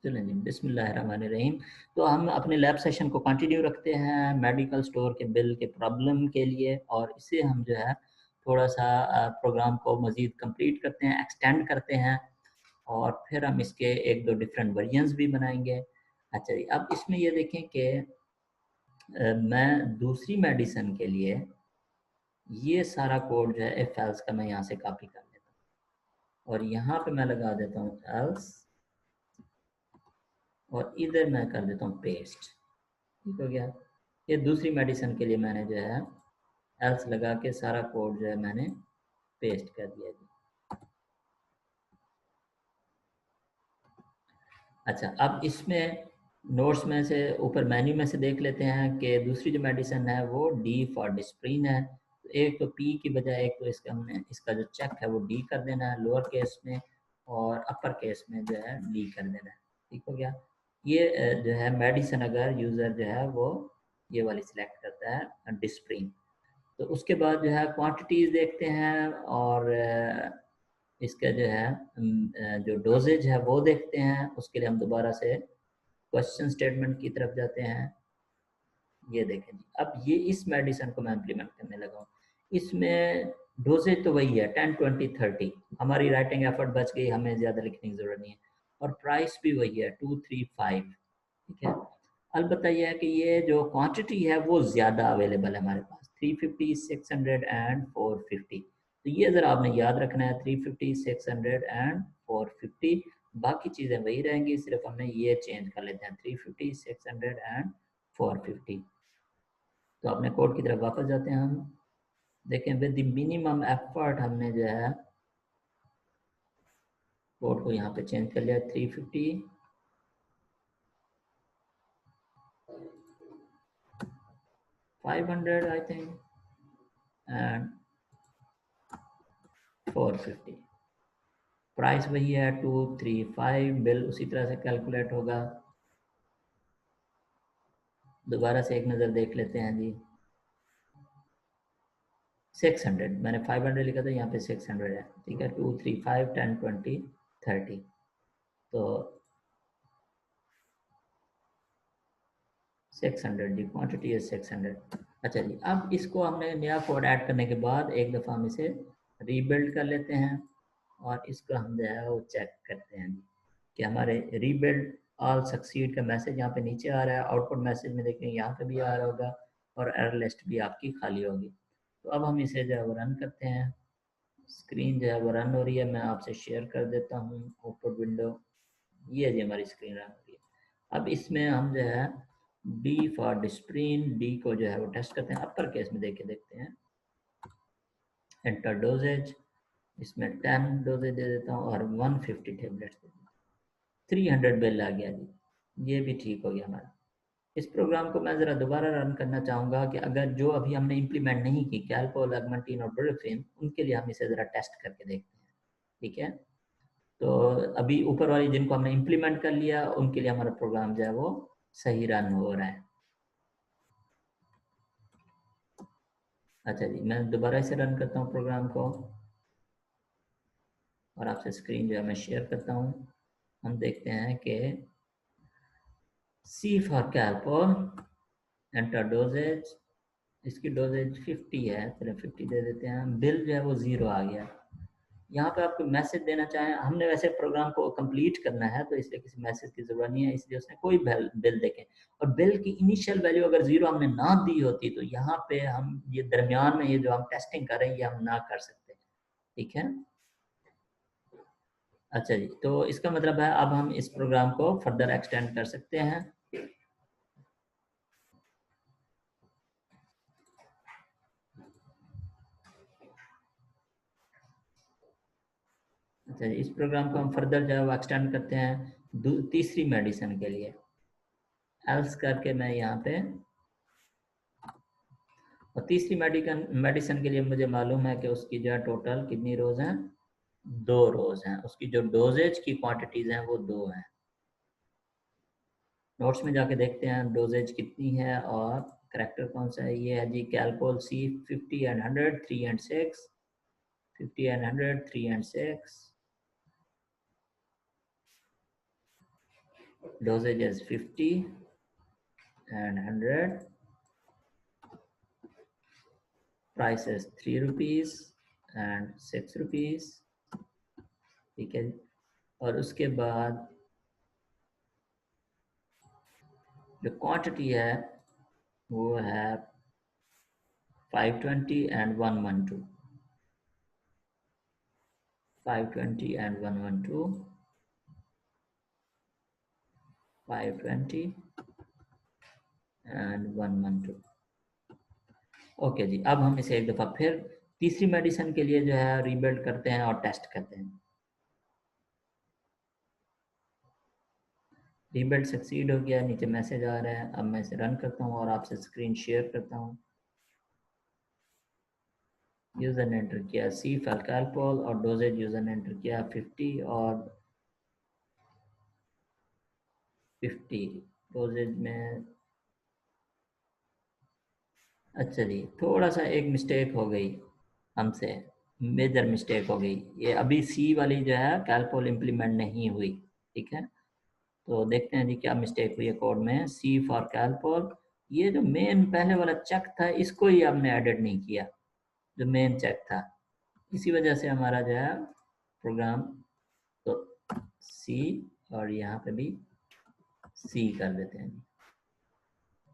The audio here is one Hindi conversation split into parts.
चलें जी, बिस्मिल्लाहिर्रहमानिर्रहीम। तो हम अपने लैब सेशन को कंटिन्यू रखते हैं मेडिकल स्टोर के बिल के प्रॉब्लम के लिए, और इससे हम जो है थोड़ा-सा प्रोग्राम को मज़ीद कंप्लीट करते हैं, एक्सटेंड करते हैं, और फिर हम इसके 1-2 डिफरेंट वर्जन्स भी बनाएँगे। अच्छा जी, अब इसमें ये देखें कि मैं दूसरी मेडिसिन के लिए ये सारा कोड जो है इफ एल्स का मैं यहाँ से कॉपी कर लेता हूँ, और यहाँ पे मैं लगा देता हूँ एल्स, और इधर मैं कर देता हूँ पेस्ट। ठीक हो गया। ये दूसरी मेडिसिन के लिए मैंने जो है एल्स लगा के सारा कोड जो है मैंने पेस्ट कर दिया जी। अच्छा, अब इसमें नोट्स में से ऊपर मेन्यू में से देख लेते हैं कि दूसरी जो मेडिसिन है वो डी फॉर डिस्प्रिन है। तो एक तो पी की बजाय एक तो इसका हमने इसका जो चेक है वो डी कर देना है लोअर केस में, और अपर केस में जो है डी कर देना है। ठीक हो गया। ये जो है मेडिसिन अगर यूज़र जो है वो ये वाली सिलेक्ट करता है डिस्प्रिन, तो उसके बाद जो है क्वांटिटीज़ देखते हैं, और इसका जो है जो डोजेज है वो देखते हैं। उसके लिए हम दोबारा से क्वेश्चन स्टेटमेंट की तरफ जाते हैं। ये देखें जी, अब ये इस मेडिसिन को मैं इम्प्लीमेंट करने लगा हूँ। इसमें डोजेज तो वही है 10, 20, 30। हमारी राइटिंग एफर्ट बच गई, हमें ज़्यादा लिखने की ज़रूरत नहीं है, और प्राइस भी वही है 2, 3, 5। ठीक है। अलबत्ता यह है कि ये जो क्वांटिटी है वो ज़्यादा अवेलेबल है हमारे पास, 350, 600 एंड 450। तो ये ज़रा आपने याद रखना है, 350, 600 एंड 450। बाकी चीज़ें वही रहेंगी, सिर्फ हमने ये चेंज कर लेते हैं 350, 600 एंड 450। तो अपने कोड की तरफ वापस जाते हैं हम। देखें विद द मिनिमम एफर्ट हमने जो है कोड को यहाँ पे चेंज कर लिया, 350, 500 आई थिंक, एंड 450। प्राइस वही है 235। बिल उसी तरह से कैलकुलेट होगा। दोबारा से एक नज़र देख लेते हैं जी। 600, मैंने 500 लिखा था, यहाँ पे 600 है। ठीक है, 2, 3, 5, 10, 20, 30। तो 600 जी, क्वांटिटी है 600। अच्छा जी, अब इसको हमने नया कोड ऐड करने के बाद एक दफ़ा हम इसे रीबिल्ड कर लेते हैं, और इसको हम जो है वो चेक करते हैं कि हमारे रीबिल्ड ऑल सक्सीड का मैसेज यहाँ पे नीचे आ रहा है। आउटपुट मैसेज में देखें यहाँ पे भी आ रहा होगा, और एरर लिस्ट भी आपकी खाली होगी। तो अब हम इसे जो है वो रन करते हैं। स्क्रीन जो है वो रन हो रही है, मैं आपसे शेयर कर देता हूँ आउटपुट विंडो। ये जी हमारी स्क्रीन रन हो रही है। अब इसमें हम जो है डी फॉर डिस्प्रिन, डी को जो है वो टेस्ट करते हैं, अपर केस में देख के देखते हैं। एंटर डोजेज, इसमें 10 डोजेज दे देता हूँ, और 150 टेबलेट्स दे देता हूँ। 300 बिल आ गया जी, ये भी ठीक हो गया हमारा। इस प्रोग्राम को मैं ज़रा दोबारा रन करना चाहूँगा कि अगर जो अभी हमने इम्प्लीमेंट नहीं की कैलपोल, अगमेंटिन और ब्रोफिन, उनके लिए हम इसे ज़रा टेस्ट करके देखते हैं। ठीक है। तो अभी ऊपर वाली जिनको हमने इम्प्लीमेंट कर लिया उनके लिए हमारा प्रोग्राम जो है वो सही रन हो रहा है। अच्छा जी, मैं दोबारा इसे रन करता हूँ प्रोग्राम को, और आपसे स्क्रीन जो है मैं शेयर करता हूँ। हम देखते हैं कि सी फॉर कैलपोल, एंटर डोजेज, इसकी डोजेज 50 है, चलिए 50 दे देते हैं। बिल जो है वो 0 आ गया। यहाँ पे आपको मैसेज देना चाहें, हमने वैसे प्रोग्राम को कंप्लीट करना है तो इसलिए किसी मैसेज की ज़रूरत नहीं है, इसलिए उसने कोई बिल देखें। और बिल की इनिशियल वैल्यू अगर 0 हमने ना दी होती तो यहाँ पे हम ये दरमियान में ये जो हम टेस्टिंग कर रहे हैं ये हम ना कर सकते। ठीक है। अच्छा जी, तो इसका मतलब है अब हम इस प्रोग्राम को फर्दर एक्सटेंड कर सकते हैं। अच्छा जी, इस प्रोग्राम को हम फर्दर जो है वो एक्सटेंड करते हैं तीसरी मेडिसिन के लिए। एल्स करके मैं यहाँ पे, और तीसरी मेडिसिन के लिए मुझे मालूम है कि उसकी जो है टोटल कितनी रोज हैं, 2 रोज हैं। उसकी जो डोजेज की क्वांटिटीज हैं वो 2 हैं। नोट्स में जाके देखते हैं डोजेज कितनी है, और करेक्टर कौन सा है। ये है जी Calpol C 50 and 100, 3 and 6, 50 and 100, 3 and 6। dosage is 50 and 100, price is 3 rupees and 6 rupees, ठीक है। और उसके बाद जो क्वांटिटी है वो है 520 and 112, 520 and 112, 520 and 112। ओके जी, अब हम इसे एक दफ़ा फिर तीसरी मेडिसिन के लिए जो है रीबिल्ड करते हैं और टेस्ट करते हैं। रीबिल्ड सक्सीड हो गया, नीचे मैसेज आ रहा है। अब मैं इसे रन करता हूँ और आपसे स्क्रीन शेयर करता हूँ। यूज़र ने एंटर किया सी फैल्कैल्पोल और डोजेज यूज़र ने एंटर किया 50 और 50 डोजेज में। अच्छा जी, थोड़ा सा एक मिस्टेक हो गई हमसे, मेजर मिस्टेक हो गई। ये अभी सी वाली जो है कैल्पोल इम्प्लीमेंट नहीं हुई, ठीक है। तो देखते हैं जी क्या मिस्टेक हुई है कोड में। सी फॉर कैल्पोल, ये जो मेन पहले वाला चेक था इसको ही आपने एडिट नहीं किया, जो मेन चेक था, इसी वजह से हमारा जो है प्रोग्राम, तो सी और यहाँ पे भी सी कर देते हैं।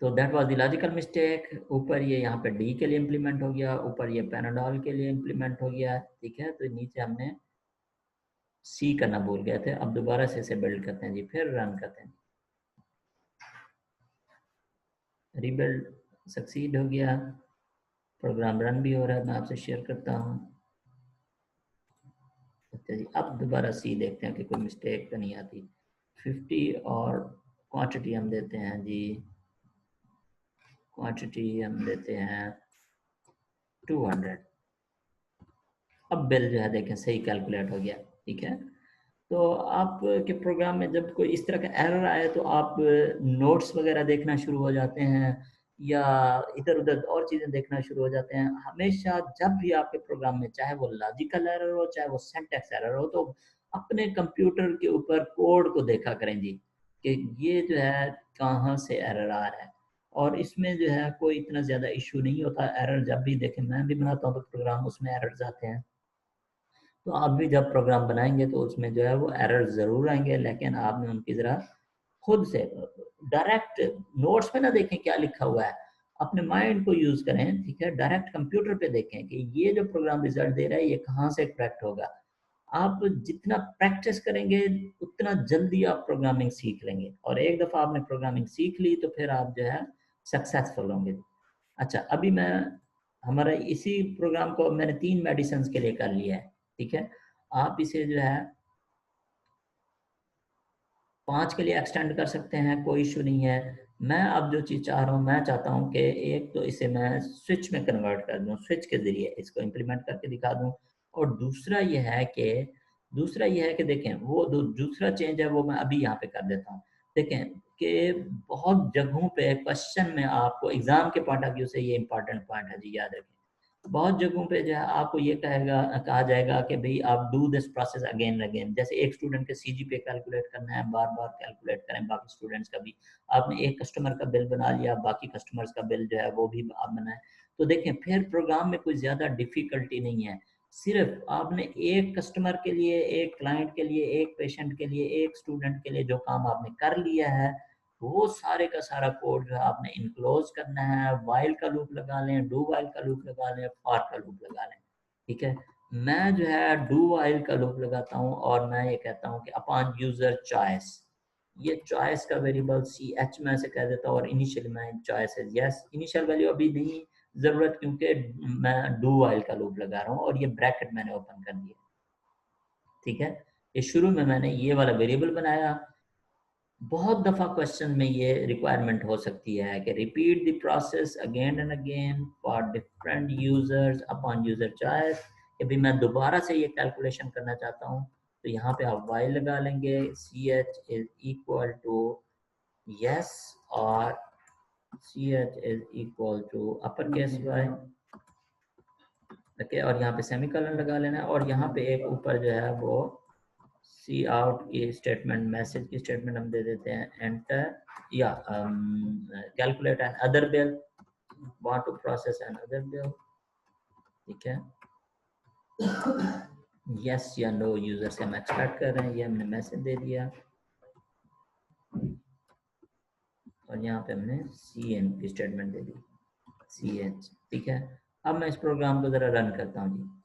तो that was the logical mistake. ऊपर ये यहाँ पे डी के लिए इम्प्लीमेंट हो गया, ऊपर ये पैनाडॉल के लिए इम्प्लीमेंट हो गया, ठीक है। तो नीचे हमने सी करना भूल गए थे। अब दोबारा से इसे बिल्ड करते हैं जी, फिर रन करते हैं। रीबिल्ड सक्सीड हो गया, प्रोग्राम रन भी हो रहा है, मैं आपसे शेयर करता हूँ। अच्छा जी, अब दोबारा सी देखते हैं कि कोई मिस्टेक तो नहीं आती। 50 और क्वांटिटी हम देते हैं जी, क्वांटिटी हम देते हैं 200। अब बिल जो है देखें सही कैलकुलेट हो गया, ठीक है। तो आपके प्रोग्राम में जब कोई इस तरह का एरर आए तो आप नोट्स वगैरह देखना शुरू हो जाते हैं या इधर उधर और चीज़ें देखना शुरू हो जाते हैं। हमेशा जब भी आपके प्रोग्राम में, चाहे वो लॉजिकल एरर हो चाहे वो सिंटैक्स एरर हो, तो अपने कंप्यूटर के ऊपर कोड को देखा करें जी कि ये जो है कहाँ से एरर आ रहा है। और इसमें जो है कोई इतना ज़्यादा इशू नहीं होता। एरर जब भी देखें, मैं भी बनाता हूँ तो प्रोग्राम उसमें एरर्स आते हैं, तो आप भी जब प्रोग्राम बनाएंगे तो उसमें जो है वो एरर ज़रूर आएंगे, लेकिन आपने उनकी ज़रा खुद से डायरेक्ट नोट्स में ना देखें क्या लिखा हुआ है, अपने माइंड को यूज़ करें, ठीक है। डायरेक्ट कंप्यूटर पे देखें कि ये जो प्रोग्राम रिजल्ट दे रहा है ये कहाँ से करेक्ट होगा। आप जितना प्रैक्टिस करेंगे उतना जल्दी आप प्रोग्रामिंग सीख लेंगे, और एक दफ़ा आपने प्रोग्रामिंग सीख ली तो फिर आप जो है सक्सेसफुल होंगे। अच्छा, अभी मैं हमारा इसी प्रोग्राम को मैंने 3 मेडिसिन के लिए कर लिया है, ठीक है। आप इसे जो है 5 के लिए एक्सटेंड कर सकते हैं, कोई इशू नहीं है। मैं अब जो चीज़ चाह रहा हूँ, मैं चाहता हूँ कि एक तो इसे मैं स्विच में कन्वर्ट कर दूँ, स्विच के ज़रिए इसको इम्प्लीमेंट करके दिखा दूँ। और दूसरा ये है कि देखें वो दूसरा चेंज है वो मैं अभी यहाँ पे कर देता हूँ। देखें कि बहुत जगहों पे क्वेश्चन में आपको एग्ज़ाम के पॉइंट ऑफ व्यू से ये इंपॉर्टेंट पॉइंट है जी, याद रखें। बहुत जगहों पे जो है आपको ये कहा जाएगा कि भाई आप do this process again and again. जैसे एक स्टूडेंट के सीजीपीए कैलकुलेट करना है, बार बार कैलकुलेट करें बाकी स्टूडेंट्स का भी। आपने एक कस्टमर का बिल बना लिया, बाकी कस्टमर्स का बिल जो है वो भी आप बनाएं। तो देखें फिर प्रोग्राम में कोई ज़्यादा डिफ़िकल्टी नहीं है। सिर्फ आपने एक कस्टमर के लिए, एक क्लाइंट के लिए, एक पेशेंट के लिए, एक स्टूडेंट के लिए जो काम आपने कर लिया है, वो सारे का सारा कोड जो है आपने इनक्लोज करना है। वाइल का लूप लगा लें, डू वाइल का लूप लगा लें, फॉर का लूप लगा लें, ठीक है। मैं जो है डू वाइल का लूप लगाता हूँ और मैं ये कहता हूँ कि अपॉन यूजर चॉइस, ये चॉइस का वेरिएबल सी एच में से कह देता हूँ, और इनिशियल में चॉइस है यस। इनिशियल वैल्यू अभी नहीं ज़रूरत, क्योंकि मैं डू वाइल का लूप लगा रहा हूँ और ये ब्रैकेट मैंने ओपन कर दिया, ठीक है। ये शुरू में मैंने ये वाला वेरिएबल बनाया। बहुत दफ़ा क्वेश्चन में ये रिक्वायरमेंट हो सकती है कि repeat the process again and again for different users upon user choice, कि भी मैं दोबारा से ये कैलकुलेशन करना चाहता हूँ, तो यहाँ पे आप वाई लगा लेंगे, C H is equal to yes और C H is equal to upper case Y, okay. और यहाँ पे सेमीकोलन लगा लेना है, और यहाँ पे एक ऊपर जो है वो सी आउट की स्टेटमेंट, मैसेज की स्टेटमेंट हम दे देते हैं एंटर, या calculate another bill, want to process another bill, ठीक है। यस या नो यूजर से हम एक्सपेक्ट कर रहे हैं, ये हमने मैसेज दे दिया और यहाँ पे हमने सी एन की स्टेटमेंट दे दी, सी एच, ठीक है। अब मैं इस प्रोग्राम को जरा रन करता हूँ जी।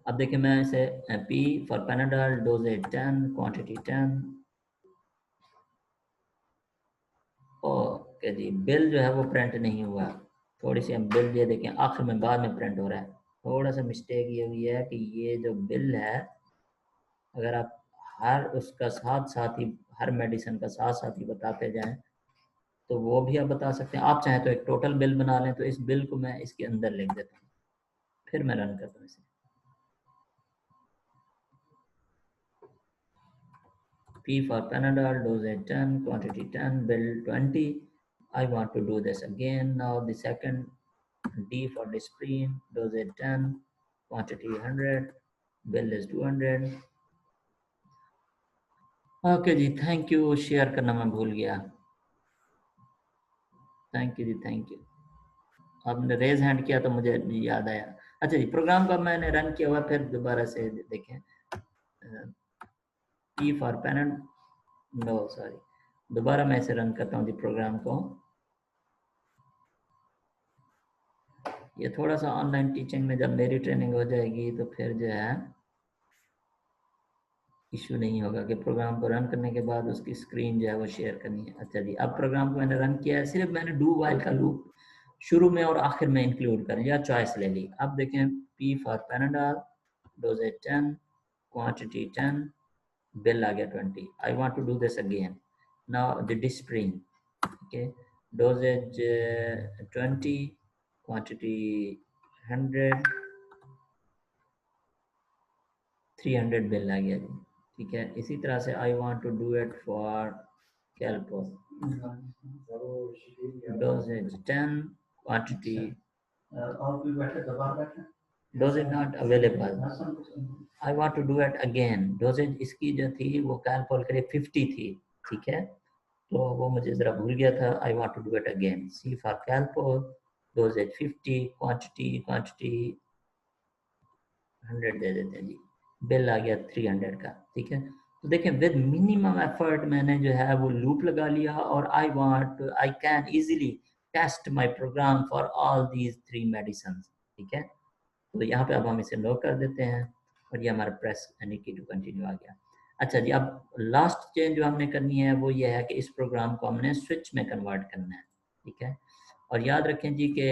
अब देखिए मैं इसे P for Panadol, doses 10, quantity 10, okay जी। बिल जो है वो प्रिंट नहीं हुआ, थोड़ी सी हम बिल ये देखें आखिर में, बाद में प्रिंट हो रहा है। थोड़ा सा मिस्टेक ये हुई है कि ये जो बिल है, अगर आप हर उसका साथ साथ ही, हर मेडिसिन का साथ साथ ही बताते जाएं तो वो भी आप बता सकते हैं। आप चाहें तो एक टोटल बिल बना लें, तो इस बिल को मैं इसके अंदर लिख देता हूँ, फिर मैं रन करता हूँ इसे। P for Panadol, dosage 10, quantity 10, bill 20. I want to do this again. Now the second, D for Disprin, dosage 10, quantity 100, bill is 200. Okay जी, थैंक यू। शेयर करना मैं भूल गया, थैंक यू जी, थैंक यू। आपने रेज हैंड किया तो मुझे याद आया। अच्छा जी, प्रोग्राम को मैंने रन किया हुआ, फिर दोबारा से देखें। P for Panadol, no sorry, दोबारा मैं इसे रन करता हूँ जी प्रोग्राम को। ये थोड़ा सा ऑनलाइन टीचिंग में जब मेरी ट्रेनिंग हो जाएगी तो फिर जो है इशू नहीं होगा कि प्रोग्राम को रन करने के बाद उसकी स्क्रीन जो है वो शेयर करनी है। अच्छा जी, अब प्रोग्राम को मैंने रन किया है, सिर्फ मैंने डू वाइल का लूप शुरू में और आखिर में इंक्लूड कर लिया, चॉइस ले ली। अब देखें, P for Panadol, doses 10, quantity 10, bill आ गया 20। I want to do this again. Now the Disprin, okay, dosage 20, quantity 100, 300 bill आ गया जी, ठीक है। इसी तरह से I want to do it for Calpol, dosage 10, quantity, dosage not available, I want to do it again. Dosage इसकी जो थी वो कैल्पोल के लिए 50 थी, ठीक है, तो वो मुझे ज़रा भूल गया था। I want to do it again, C for Calpol, dosage 50, quantity 100 दे देते हैं जी, बिल आ गया 300 का, ठीक है। तो देखें, विद मिनिमम एफर्ट मैंने जो है वो लूप लगा लिया, और I can easily test my program for all these 3 medicine, ठीक है। तो यहाँ पे अब हम इसे नो कर देते हैं और ये हमारा प्रेस यानी कि टू कंटिन्यू आ गया। अच्छा जी, अब लास्ट चेंज जो हमने करनी है वो ये है कि इस प्रोग्राम को हमने स्विच में कन्वर्ट करना है, ठीक है। और याद रखें जी कि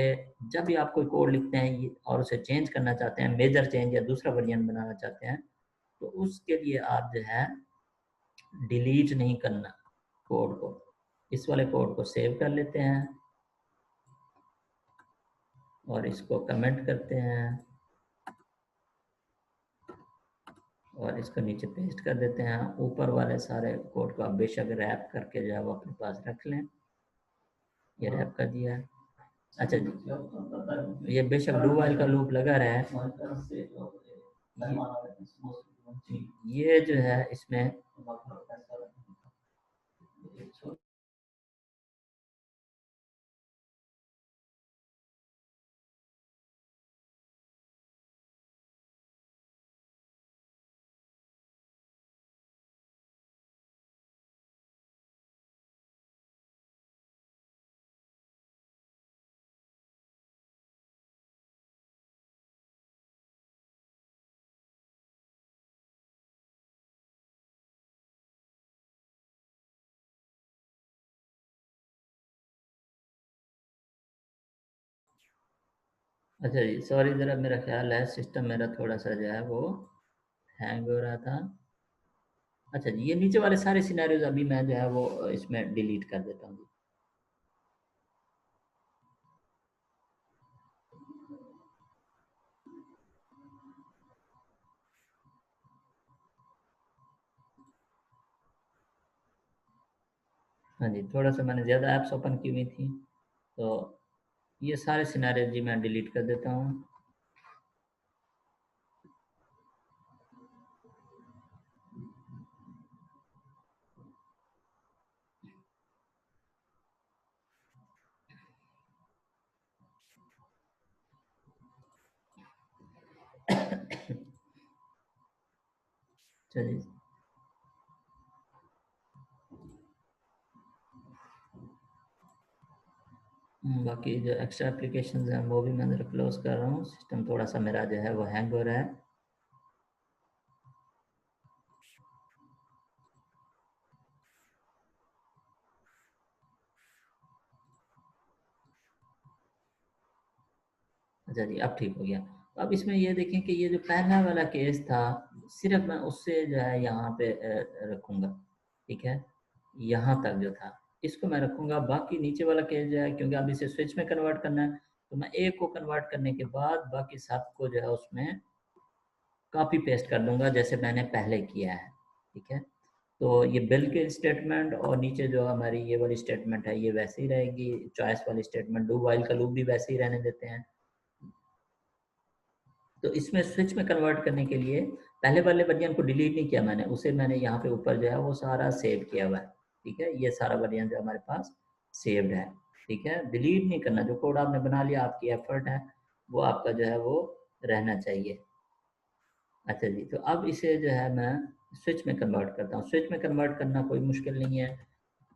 जब भी आप कोई कोड लिखते हैं और उसे चेंज करना चाहते हैं, मेजर चेंज या दूसरा वर्जन बनाना चाहते हैं, तो उसके लिए आप जो है डिलीट नहीं करना कोड को, इस वाले कोड को सेव कर लेते हैं और इसको कमेंट करते हैं और इसको नीचे पेस्ट कर देते हैं। ऊपर वाले सारे कोड को आप बेशक रैप करके जो है वो अपने पास रख लें, ये रैप कर दिया। अच्छा जी, ये बेशक डू वाइल का लूप लगा रहा है, ये जो है इसमें अच्छा जी, सॉरी, ज़रा मेरा ख्याल है सिस्टम मेरा थोड़ा सा जो है वो हैंग हो रहा था। अच्छा जी, ये नीचे वाले सारे सिनेरियोज अभी मैं जो है वो इसमें डिलीट कर देता हूँ। हाँ जी, थोड़ा सा मैंने ज़्यादा ऐप्स ओपन की हुई थी, तो ये सारे सिनेरियो जी मैं डिलीट कर देता हूँ। चलिए, बाकी जो एक्स्ट्रा एप्लीकेशंस हैं वो भी मैं ज़रा क्लोज कर रहा हूँ। सिस्टम थोड़ा सा मेरा जो है वो हैंग हो रहा है। अच्छा जी, अब ठीक हो गया। तो अब इसमें ये देखें कि ये जो पहला वाला केस था, सिर्फ मैं उससे जो है यहाँ पे रखूँगा, ठीक है, यहाँ तक जो था इसको मैं रखूँगा। बाकी नीचे वाला केस जो है, क्योंकि अब इसे स्विच में कन्वर्ट करना है, तो मैं एक को कन्वर्ट करने के बाद बाकी सब को जो है उसमें कॉपी पेस्ट कर दूंगा, जैसे मैंने पहले किया है, ठीक है। तो ये बिल के स्टेटमेंट और नीचे जो हमारी ये वाली स्टेटमेंट है ये वैसे ही रहेगी। चॉइस वाली स्टेटमेंट, डू वाइल का लूप भी वैसे ही रहने देते हैं। तो इसमें स्विच में कन्वर्ट करने के लिए पहले वाले वर्जन को डिलीट नहीं किया मैंने, उसे मैंने यहाँ पे ऊपर जो है वो सारा सेव किया हुआ है, ठीक है। ये सारा वर्जन जो हमारे पास सेव्ड है, ठीक है। डिलीट नहीं करना, जो कोड आपने बना लिया आपकी एफर्ट है वो आपका जो है वो रहना चाहिए। अच्छा जी, तो अब इसे जो है मैं स्विच में कन्वर्ट करता हूँ। स्विच में कन्वर्ट करना कोई मुश्किल नहीं है।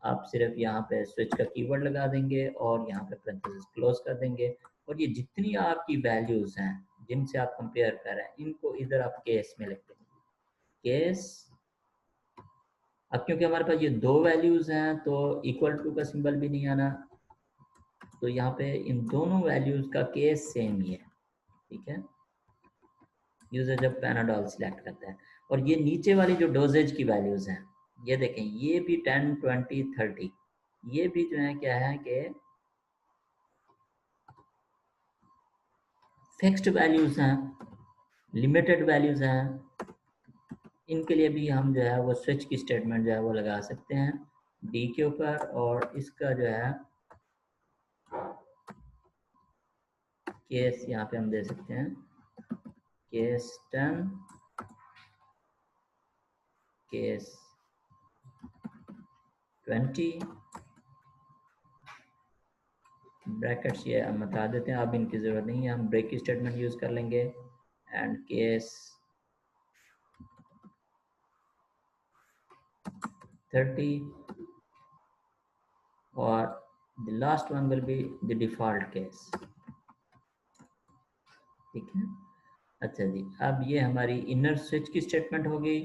आप सिर्फ यहाँ पे स्विच का कीवर्ड लगा देंगे और यहाँ पे पैरेंथेसिस क्लोज कर देंगे, और ये जितनी आपकी वैल्यूज हैं जिनसे आप कंपेयर कर रहे हैं इनको इधर आप केस में लिख देंगे, केस। अब क्योंकि हमारे पास ये दो वैल्यूज हैं तो इक्वल टू का सिंबल भी नहीं आना, तो यहाँ पे इन दोनों वैल्यूज का केस सेम ही है, ठीक है। यूजर जब पैनाडॉल सिलेक्ट करता है, और ये नीचे वाली जो डोजेज की वैल्यूज हैं ये देखें, ये भी 10, 20, 30, ये भी जो है क्या है कि फिक्स्ड वैल्यूज हैं, लिमिटेड वैल्यूज हैं। इनके लिए भी हम जो है वो स्विच की स्टेटमेंट जो है वो लगा सकते हैं डी के ऊपर, और इसका जो है केस यहाँ पे हम दे सकते हैं केस 10, केस 20, ब्रैकेट्स ये हम बता देते हैं, अब इनकी ज़रूरत नहीं है, हम ब्रेक की स्टेटमेंट यूज़ कर लेंगे, एंड केस 30, और the last one will be the default case, ठीक है। अच्छा जी, अब ये हमारी इनर स्विच की स्टेटमेंट हो गई।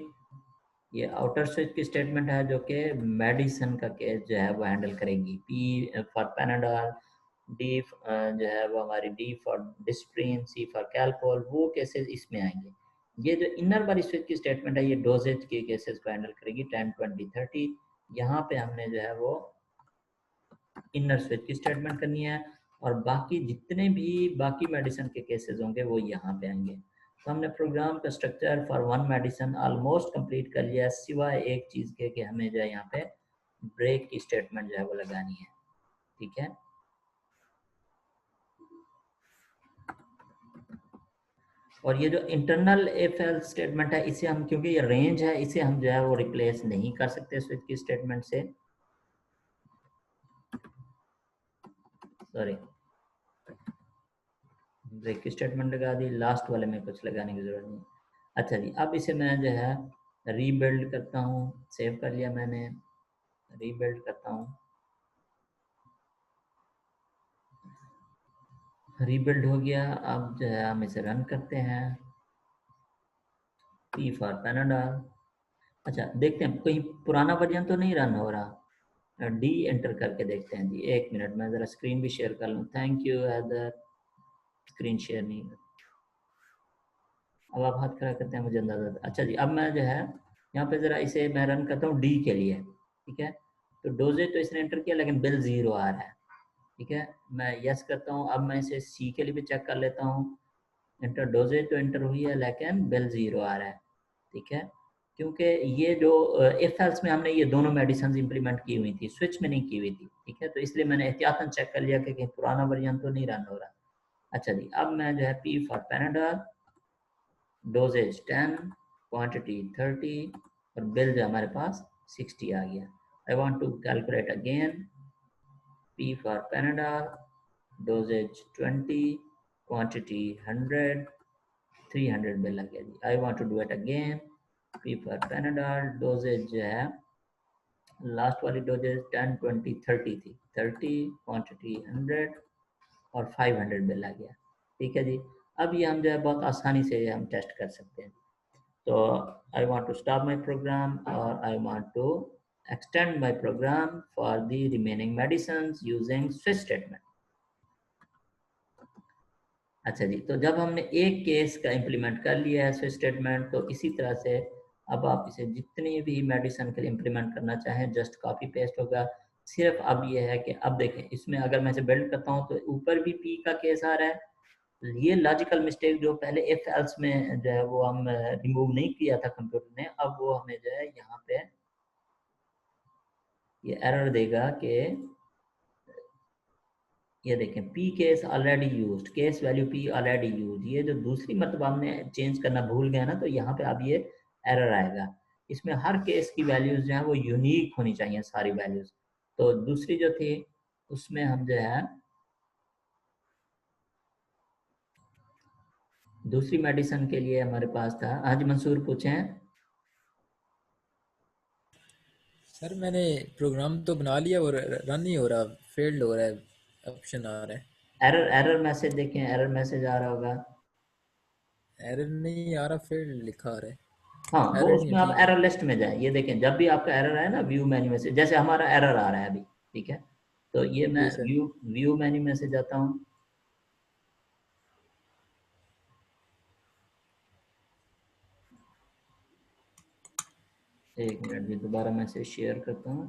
ये आउटर स्विच की स्टेटमेंट है जो कि मेडिसिन का केस जो है वो हैंडल करेगी। पी फॉर पैनाडॉल, डी जो है वो हमारी D for Disprin, C for Calpol, वो केसेस इसमें आएंगे। ये जो इनर वाली स्विच की स्टेटमेंट है ये डोजेज के केसेस को हैंडल करेगी, 10, 20, 30। यहाँ पे हमने जो है वो इनर स्विच की स्टेटमेंट करनी है, और बाकी जितने भी बाकी मेडिसिन के केसेस होंगे वो यहाँ पे आएंगे। तो हमने प्रोग्राम का structure for one medicine almost complete कर लिया, सिवाय एक चीज़ के कि हमें जो है यहाँ पे ब्रेक की स्टेटमेंट जो है वो लगानी है, ठीक है। और ये जो इंटरनल इफ एल्स स्टेटमेंट है इसे हम, क्योंकि ये रेंज है, इसे हम जो है वो रिप्लेस नहीं कर सकते स्विच की स्टेटमेंट से, सॉरी। ब्रेक की स्टेटमेंट लगा दी, लास्ट वाले में कुछ लगाने की जरूरत नहीं। अच्छा जी, अब इसे मैं जो है रीबिल्ड करता हूँ, सेव कर लिया मैंने, रीबिल्ड करता हूँ, रीबिल्ड हो गया। अब जो है हम इसे रन करते हैं, पी फॉर पैनाडॉल। अच्छा, देखते हैं कहीं पुराना वर्जन तो नहीं रन हो रहा, डी एंटर करके देखते हैं जी। एक मिनट, मैं ज़रा स्क्रीन भी शेयर कर लूँ। Thank you Haider, screen share नहीं, अब आप हाथ खड़ा करते हैं मुझे अंदाजा था। अच्छा जी, अब मैं जो है यहाँ पे ज़रा इसे मैं रन करता हूँ डी के लिए, ठीक है। तो डोजेज तो इसने एंटर किया लेकिन बिल 0 आ रहा है, ठीक है। मैं यस करता हूँ। अब मैं इसे सी के लिए भी चेक कर लेता हूँ, इंटर डोजेज तो एंटर हुई है लेकिन बिल 0 आ रहा है, ठीक है। क्योंकि ये जो इफ एल्स में हमने ये दोनों मेडिसिन इंप्लीमेंट की हुई थी, स्विच में नहीं की हुई थी, ठीक है। तो इसलिए मैंने एहतियातन चेक कर लिया कि कहीं पुराना वर्जन तो नहीं रन हो रहा। अच्छा जी, अब मैं जो है P for Panadol, doses 10, quantity 30 और बिल जो हमारे पास 60 आ गया। I want to calculate again, P for Panadol, dosage 20, quantity 100, 300 bill आ गया जी। I want to do it again, P for Panadol, dosage जो है लास्ट वाली डोजेज 10, 20, 30 थी, 30, क्वांटिटी 100 और 500 बिल आ गया, ठीक है जी। अब ये हम जो है बहुत आसानी से हम टेस्ट कर सकते हैं। तो I want to stop my program और I want to extend my program for the remaining medicines using switch statement। अच्छा जी, तो जब हमने एक केस का इम्प्लीमेंट कर लिया है स्विच स्टेटमेंट, तो इसी तरह से अब आप इसे जितनी भी मेडिसिन के लिए इम्प्लीमेंट करना चाहें जस्ट कॉपी पेस्ट होगा। सिर्फ अब ये है कि अब देखें इसमें अगर मैं इसे बिल्ड करता हूँ तो ऊपर भी पी का केस आ रहा है। ये लॉजिकल मिस्टेक जो पहले इफ एल्स में जो है वो हम रिमूव नहीं किया था कंप्यूटर ने, अब वो हमें जो है यहाँ पे ये एरर देगा कि ये देखें P case already used, case value P already use. ये जो दूसरी मरतबा हमने चेंज करना भूल गए ना, तो यहाँ पे अब ये एरर आएगा। इसमें हर केस की वैल्यूज जो है वो यूनिक होनी चाहिए सारी वैल्यूज। तो दूसरी जो थी उसमें हम जो है दूसरी मेडिसिन के लिए हमारे पास था। आज मंसूर पूछें। सर मैंने प्रोग्राम तो बना लिया और रन नहीं हो रहा, फेल्ड हो रहा है, ऑप्शन आ रहा है। एरर एरर मैसेज देखें, एरर मैसेज आ रहा होगा। एरर नहीं आ रहा, फेल्ड लिखा आ रहा हाँ, है। वो एरर नहीं है, उसमें आप ठीक है। एरर लिस्ट में जाए। ये देखें जब भी आपका एरर आए ना व्यू मेन्यू में से, जैसे हमारा एरर आ रहा है अभी, ठीक है। तो ये मैं जी सर। व्यू व्यू मेन्यू में से जाता हूँ। एक मिनट भी, दोबारा मैं इसे शेयर करता हूँ।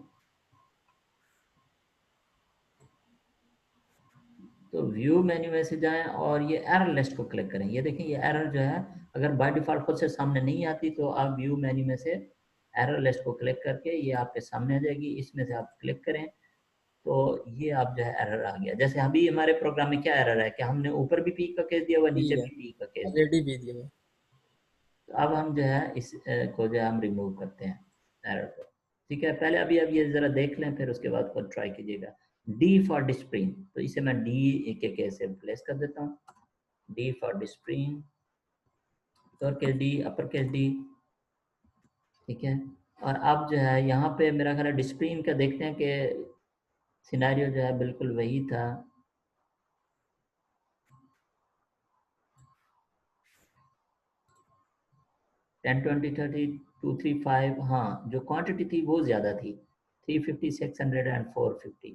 तो व्यू मेन्यू में से जाएं और ये एरर लिस्ट को क्लिक करें। ये देखें ये एरर जो है अगर बाय डिफॉल्ट खुद से सामने नहीं आती तो आप व्यू मेन्यू में से एरर लिस्ट को क्लिक करके ये आपके सामने आ जाएगी। इसमें से आप क्लिक करें तो ये आप जो है एरर आ गया। जैसे अभी हमारे प्रोग्राम में क्या एरर है कि हमने ऊपर भी पी का केस दिया हुआ, पी नीचे है, भी पी का केस दिया। ऑलरेडी भी दिया हुआ। तो अब हम जो है इस को जो है हम रिमूव करते हैं एरर को, ठीक है। पहले अभी अब ये ज़रा देख लें, फिर उसके बाद खुद ट्राई कीजिएगा। डी फॉर डिस्प्रिन, तो इसे मैं डी के केस से रिप्लेस कर देता हूँ। D for Disprin, lower case D, upper case D, ठीक है। और अब जो है यहाँ पे मेरा ख्याल है डिस्प्रिन का देखते हैं कि सिनेरियो जो है बिल्कुल वही था। 10, 20, 30, 235, हाँ जो क्वांटिटी थी वो ज़्यादा थी, 350, 600 एंड 450।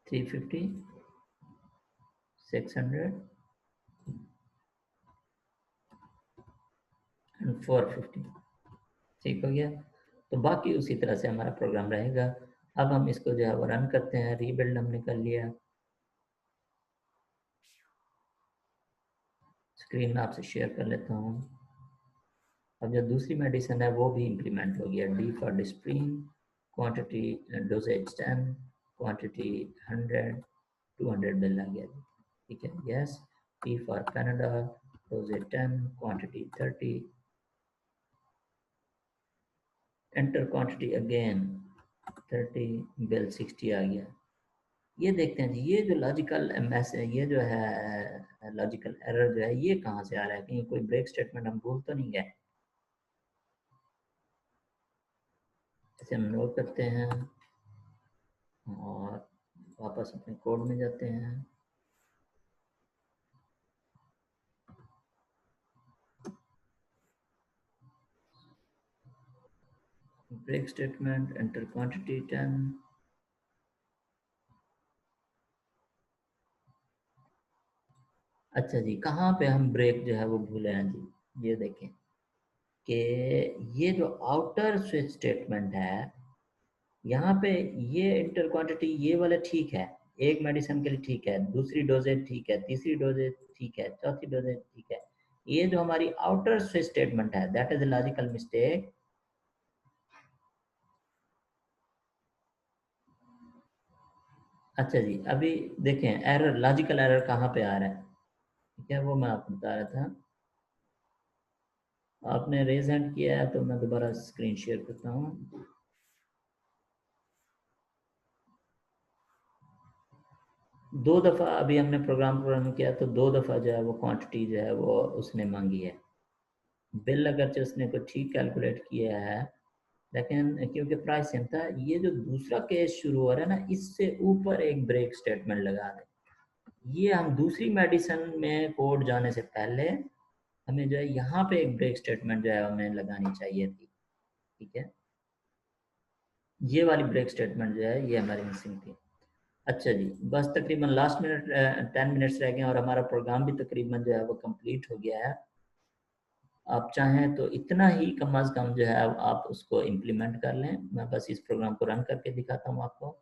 350, 600 एंड 450, ठीक हो गया। तो बाकी उसी तरह से हमारा प्रोग्राम रहेगा। अब हम इसको जो है वो रन करते हैं। रीबिल्ड हमने कर लिया। स्क्रीन में आपसे शेयर कर लेता हूँ। अब जो दूसरी मेडिसिन है वो भी इम्प्लीमेंट हो गया। D for Disprin, quantity dosage 10, quantity 100, 200 bill आ गया, ठीक है। Yes. P for Panadol, doses 10, quantity 30, enter quantity again 30, bill 60 आ गया। ये देखते हैं जी, ये जो लॉजिकल एमएस है, ये जो है लॉजिकल एरर जो है ये कहाँ से आ रहा है? कहीं कोई ब्रेक स्टेटमेंट हम भूल तो नहीं गए? इसे हम नोट करते हैं और वापस अपने कोड में जाते हैं। Break statement, enter quantity 10। अच्छा जी, कहाँ पे हम ब्रेक जो है वो भूले हैं जी? ये देखें कि ये जो आउटर स्विच स्टेटमेंट है यहाँ पे, ये इंटर क्वांटिटी ये वाला ठीक है, एक मेडिसिन के लिए ठीक है, दूसरी डोजेज ठीक है, तीसरी डोजेज ठीक है, चौथी डोजेज ठीक है। ये जो हमारी आउटर स्विच स्टेटमेंट है, that is a logical mistake. अच्छा जी, अभी देखें एरर, लॉजिकल एरर कहाँ पे आ रहा है, ठीक है, वो मैं आपको बता रहा था। आपने रेज हैंड किया है तो मैं दोबारा स्क्रीन शेयर करता हूँ। दो दफ़ा अभी हमने प्रोग्राम किया, तो दो दफ़ा जो है वो क्वांटिटी जो है वो उसने मांगी है। बिल अगरचे उसने को ठीक कैलकुलेट किया है, लेकिन क्योंकि प्राइस सेम था, ये जो दूसरा केस शुरू हो रहा है ना, इससे ऊपर एक ब्रेक स्टेटमेंट लगा दें। ये हम दूसरी मेडिसिन में कोड जाने से पहले हमें जो है यहाँ पे एक ब्रेक स्टेटमेंट जो है हमें लगानी चाहिए थी, ठीक है। ये वाली ब्रेक स्टेटमेंट जो है ये हमारी मिसिंग थी। अच्छा जी, बस तकरीबन लास्ट मिनट 10 मिनट्स रह गए और हमारा प्रोग्राम भी तकरीबन जो है वो कंप्लीट हो गया है। आप चाहें तो इतना ही कम अज़ कम जो है आप उसको इम्प्लीमेंट कर लें। मैं बस इस प्रोग्राम को रन करके दिखाता हूँ आपको।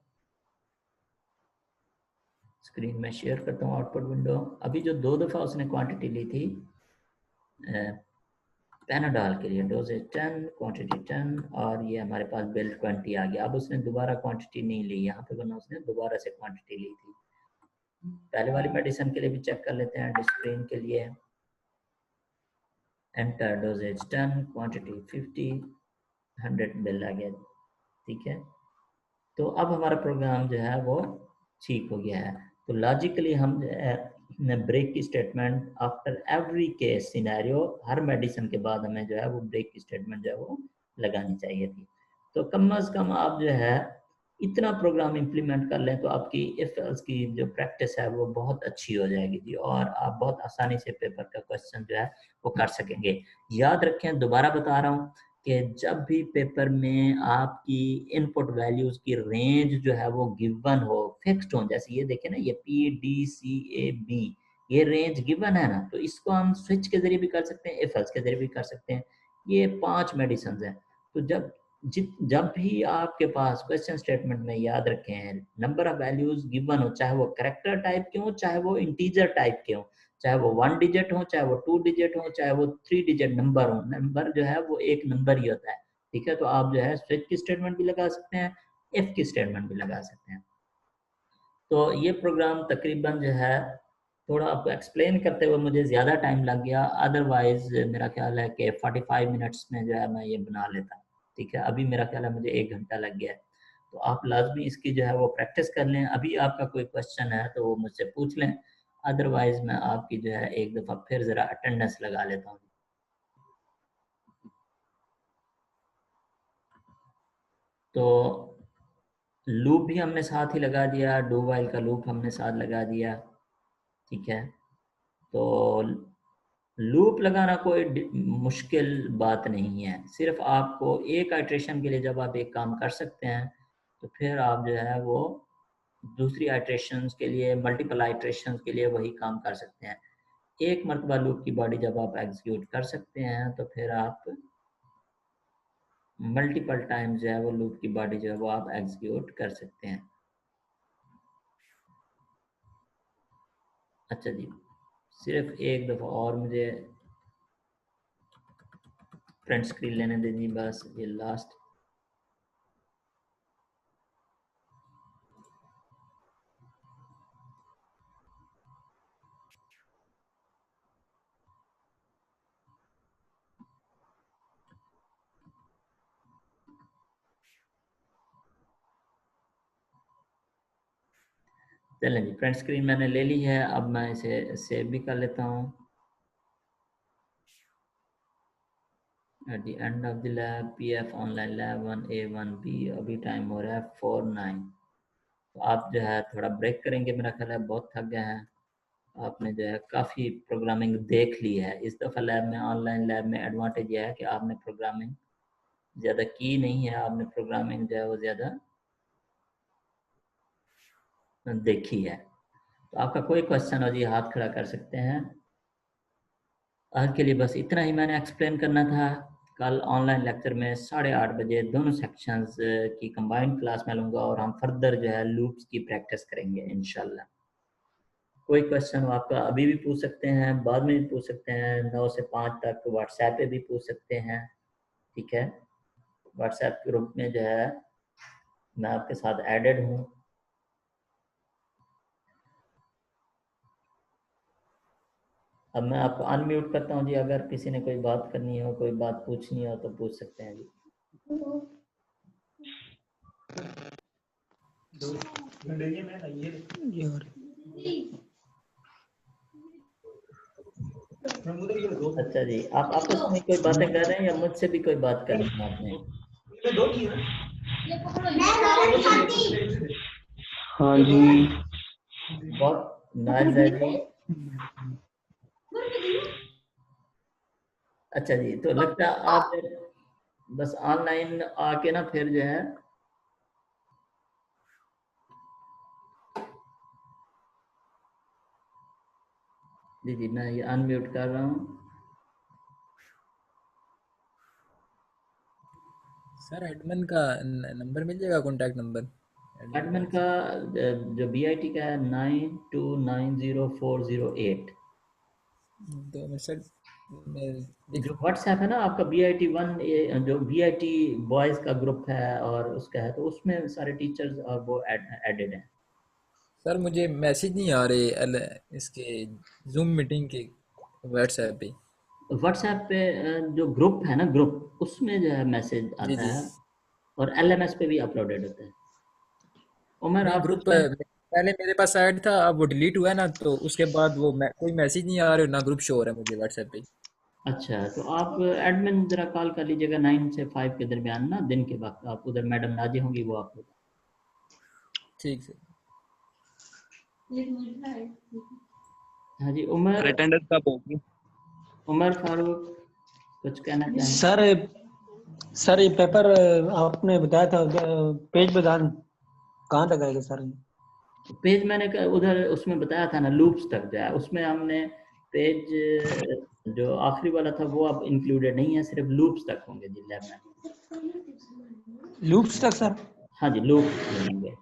स्क्रीन में शेयर करता हूँ आउटपुट विंडो। अभी जो दो दफ़ा उसने क्वांटिटी ली थी पैनाडॉल के लिए, डोजेज 10, क्वांटिटी 10, और ये हमारे पास बिल 20 आ गया। अब उसने दोबारा क्वांटिटी नहीं ली यहाँ पे, वरना उसने दोबारा से क्वांटिटी ली थी। पहले वाली मेडिसिन के लिए भी चेक कर लेते हैं। डिस्प्रिन के लिए एंटर डोजेज 10, क्वांटिटी 50, 100 बिल आ गया, ठीक है। तो अब हमारा प्रोग्राम जो है वो ठीक हो गया है। तो लॉजिकली हम ब्रेक की statement after every case scenario, हर मेडिसिन के बाद हमें जो है वो ब्रेक की स्टेटमेंट जो है वो लगानी चाहिए थी। तो कम अज़ कम आप जो है इतना प्रोग्राम इम्प्लीमेंट कर लें तो आपकी इफ एल्स की जो प्रैक्टिस है वो बहुत अच्छी हो जाएगी जी, और आप बहुत आसानी से पेपर का क्वेश्चन जो है वो कर सकेंगे। याद रखें, दोबारा बता रहा हूँ कि जब भी पेपर में आपकी इनपुट वैल्यूज की रेंज जो है वो गिवन हो, फिक्स्ड हो, जैसे ये देखें ना, ये PDCAB, ये रेंज गिवन है ना, तो इसको हम स्विच के जरिए भी कर सकते हैं, इफ एल्स के जरिए भी कर सकते हैं। ये 5 मेडिसिन हैं। तो जब भी आपके पास क्वेश्चन स्टेटमेंट में, याद रखें, नंबर ऑफ वैल्यूज गिवन हो, चाहे वो करेक्टर टाइप के हो, चाहे वो इंटीजर टाइप के हो, चाहे वो 1 डिजिट हो, चाहे वो 2 डिजिट हो, चाहे वो 3 डिजिट नंबर हो, नंबर जो है वो एक नंबर ही होता है, ठीक है। तो आप जो है स्विच की स्टेटमेंट भी लगा सकते हैं, इफ की स्टेटमेंट भी लगा सकते हैं। तो ये प्रोग्राम तकरीबन जो है थोड़ा आपको एक्सप्लेन करते हुए मुझे ज़्यादा टाइम लग गया, अदरवाइज मेरा ख्याल है कि 45 मिनट्स में जो है मैं ये बना लेता, ठीक है। अभी मेरा ख्याल है मुझे 1 घंटा लग गया है। तो आप लाजमी इसकी जो है वो प्रैक्टिस कर लें। अभी आपका कोई क्वेश्चन है तो वो मुझसे पूछ लें, अदरवाइज मैं आपकी जो है एक दफ़ा फिर ज़रा अटेंडेंस लगा लेता हूँ। तो लूप भी हमने साथ ही लगा दिया, डू वाइल का लूप हमने साथ लगा दिया, ठीक है। तो लूप लगाना कोई मुश्किल बात नहीं है, सिर्फ आपको एक आइट्रेशन के लिए जब आप एक काम कर सकते हैं तो फिर आप जो है वो दूसरी आइट्रेशंस के लिए, मल्टीपल आइट्रेशंस के लिए वही काम कर सकते हैं। एक मरतबा लूप की बॉडी जब आप एग्जीक्यूट कर सकते हैं तो फिर आप मल्टीपल टाइम जो है वो लूप की बॉडी जो है वो आप एग्जीक्यूट कर सकते हैं। अच्छा जी, सिर्फ एक दफ़ा और मुझे फ्रंट स्क्रीन लेने दीजिए, बस ये लास्ट। चलें जी, फ्रंट स्क्रीन मैंने ले ली है, अब मैं इसे सेव भी कर लेता हूँ। At the end of the lab, PF online lab 1A1B, अभी टाइम हो रहा है 4:09। तो आप जो है थोड़ा ब्रेक करेंगे, मेरा ख्याल है बहुत थक गए हैं। आपने जो है काफ़ी प्रोग्रामिंग देख ली है इस दफ़ा लैब में। ऑनलाइन लैब में एडवांटेज यह है कि आपने प्रोग्रामिंग ज़्यादा की नहीं है, आपने प्रोग्रामिंग जो है वो ज़्यादा देखी है। तो आपका कोई क्वेश्चन हो जी, हाथ खड़ा कर सकते हैं। आज के लिए बस इतना ही मैंने एक्सप्लेन करना था। कल ऑनलाइन लेक्चर में 8:30 बजे दोनों सेक्शंस की कंबाइंड क्लास में लूँगा और हम फर्दर जो है लूप्स की प्रैक्टिस करेंगे इंशाल्लाह। कोई क्वेश्चन हो आपका अभी भी पूछ सकते हैं, बाद में भी पूछ सकते हैं, 9 से 5 तक व्हाट्सएप पे भी पूछ सकते हैं, ठीक है। व्हाट्सएप ग्रुप में जो है मैं आपके साथ एडेड हूँ। अब मैं आपको अनम्यूट करता हूँ जी, अगर किसी ने कोई बात करनी हो, कोई बात पूछनी हो तो पूछ सकते हैं जी। अच्छा जी, आप आपस में कोई बातें कर रहे हैं या मुझसे भी कोई बात करनी है आपने? हाँ जी, बहुत नॉइज है जी। अच्छा जी, तो लगता है आप बस ऑनलाइन आके ना फिर जो है जी जी मैं ये अनम्यूट कर रहा हूँ। सर एडमिन का नंबर मिल जाएगा, कॉन्टैक्ट नंबर एडमिन का जो BIT का है 92904008। तो मैं सर जो व्हाट्सएप है ना आपका BIT1 जो BIT बॉयज का ग्रुप है और उसका है, तो उसमें सारे टीचर्स और वो एडेड हैं। सर मुझे मैसेज नहीं आ रहे इसके जूम मीटिंग के व्हाट्सएप पे। व्हाट्सएप पे जो ग्रुप है ना, ग्रुप उसमें जो है मैसेज जी आता जी। है और LMS पे भी अपलोडेड होता है। उमर नहीं, आप ग्रुप कुछ कह। पहले मेरे पास ऐड था, अब वो डिलीट हुआ है ना, तो उसके बाद वो कोई मैसेज नहीं आ रहा ना ग्रुप शो हो रहा है मुझे व्हाट्सएप पे। अच्छा, तो आप एडमिन जरा कॉल कर लीजिएगा 9 से 5 के दरमियान ना, दिन के वक्त आप उधर मैडम नाजी होंगी, वो आपको। ठीक है। हाँ जी उमर, अटेंडेंस कब होगी? उमर फारूक कुछ कहना चाहें? सर ये पेपर आपने बताया था, पेज बता कहाँ तक आएगा सर? पेज मैंने उधर उसमें बताया था ना, लूप्स तक जाए, उसमें हमने पेज जो आखिरी वाला था वो अब इंक्लूडेड नहीं है, सिर्फ लूप्स तक होंगे जी लैब में। लूप्स तक सर? हाँ जी, लूप्स होंगे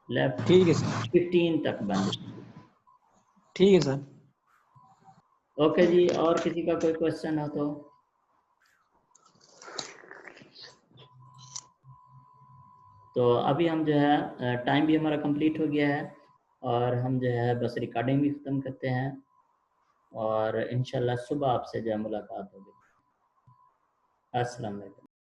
लैब ठीक है सर। 15 तक बन जाएंगे। ठीक है सर। ओके जी, और किसी का कोई क्वेश्चन हो तो अभी हम जो है टाइम भी हमारा कंप्लीट हो गया है और हम जो है बस रिकॉर्डिंग भी ख़त्म करते हैं और इंशाल्लाह सुबह आपसे जो है मुलाकात होगी। अस्सलाम वालेकुम।